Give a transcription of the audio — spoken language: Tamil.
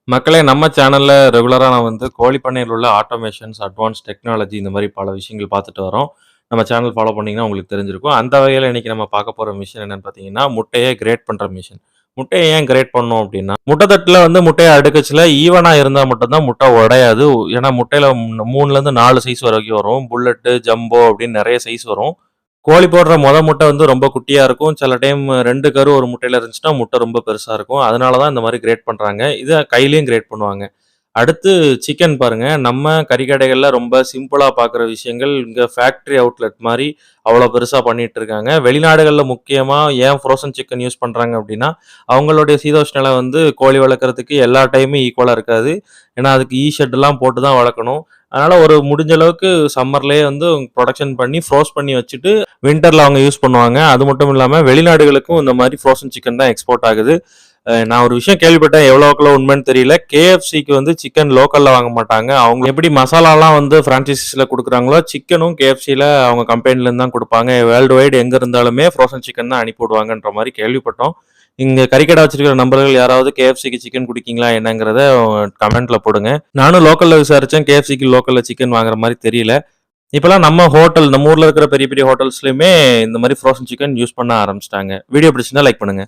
மக்களே நம்ம சேனல்ல ரெகுலரா நான் வந்து கோழி பண்ணையில் உள்ள ஆட்டோமேஷன்ஸ், அட்வான்ஸ் டெக்னாலஜி இந்த மாரி பல விஷயங்கள் பார்த்துட்டு வரோம். நம்ம சேனல் ஃபாலோ பண்ணீங்கன்னா உங்களுக்கு தெரிஞ்சிருக்கும். அந்த வகையில இன்னைக்கு நம்ம பார்க்க போற மிஷின் என்னன்னு பார்த்தீங்கன்னா, முட்டைய கிரேட் பண்ற மிஷின். முட்டைய ஏன் கிரேட் பண்ணணும் அப்டின்னா, முட்டை தட்டுல வந்து முட்டைய அடுக்கச்சுல ஈவனா இருந்தா மட்டும் தான் முட்டை உடையாது. ஏன்னா முட்டையில 3லருந்து 4 சைஸ் வரைக்கும் வரும். புல்லட்டு, ஜம்போ அப்டின்னு நெறைய சைஸ் வரும். கோழி போடுற முட்டை வந்து ரொம்ப குட்டியா இருக்கும். சில டைம் 2 கரு ஒரு முட்டையில இருந்துச்சுன்னா, முட்டை ரொம்ப பெருசா இருக்கும். அதனால தான் இந்த மாரி கிரேட் பண்றாங்க. இத கையிலயும் கிரேட் பண்ணுவாங்க. அடுத்து சிக்கன் பாருங்க. நம்ம கறிக்கடைகள்ல ரொம்ப சிம்பிளா பார்க்குற விஷயங்கள், இங்க ஃபேக்டரி அவுட்லெட் மாரி அவ்வளோ பெருசா பண்ணிட்டு இருக்காங்க. வெளிநாடுகள்ல முக்கியமா ஏன் ஃப்ரோசன் சிக்கன் யூஸ் பண்றாங்க அப்டின்னா, அவங்களுடைய சீதோஷ்ண நிலை வந்து கோழி வளர்க்கறதுக்கு எல்லா டைமும் ஈக்குவலா இருக்காது. ஏன்னா, அதுக்கு ஷெட்லாம் போட்டு தான் வளர்க்கணும். அதனால ஒரு முடிஞ்ச அளவுக்கு சம்மர்லயே வந்து புரொடக்ஷன் பண்ணி, ஃப்ரோஸ் பண்ணி வச்சுட்டு, வின்டர்ல அவங்க யூஸ் பண்ணுவாங்க. அது மட்டும் இல்லாம வெளிநாடுகளுக்கும் இந்த மாரி ஃப்ரோசன் சிக்கன் தான் எக்ஸ்போர்ட் ஆகுது. நான் ஒரு விஷயம் கேள்விப்பட்டேன். எவ்வளோக்குள்ள உண்மைன்னு தெரியல. KFCக்கு வந்து சிக்கன் லோக்கல்ல வாங்க மாட்டாங்க. அவங்க எப்படி மசாலாலாம் வந்து ஃபிரான்சைஸிஸ்ல குடுக்குறாங்களோ, சிக்கனும் KFCல அவங்க கம்பெனிலேருந்து தான் குடுப்பாங்க. வேர்ல்டு வைட் எங்க இருந்தாலுமே ஃப்ரோசன் சிக்கன் தான் அனுப்பி விடுவாங்கன்ற மாரி கேள்விப்பட்டோம். இங்க கறிக்கடை வச்சிருக்கிற நண்பர்கள் யாராவது KFCக்கு சிக்கன் குடுக்கீங்களா என்னங்கிறத கமெண்ட்ல போடுங்க. நானும் லோக்கல்ல விசாரிச்சேன். KFCக்கு லோக்கல்ல சிக்கன் வாங்குற மாரி தெரியல. இப்பலாம் நம்ம ஹோட்டல் நம்ம ஊர்ல இருக்கிற பெரிய பெரிய ஹோட்டல்ஸ்லயுமே இந்த மாரி ஃப்ரோசன் சிக்கன் யூஸ் பண்ண ஆரம்பிச்சுட்டாங்க. வீடியோ பிடிச்சிருந்தா லைக் பண்ணுங்க.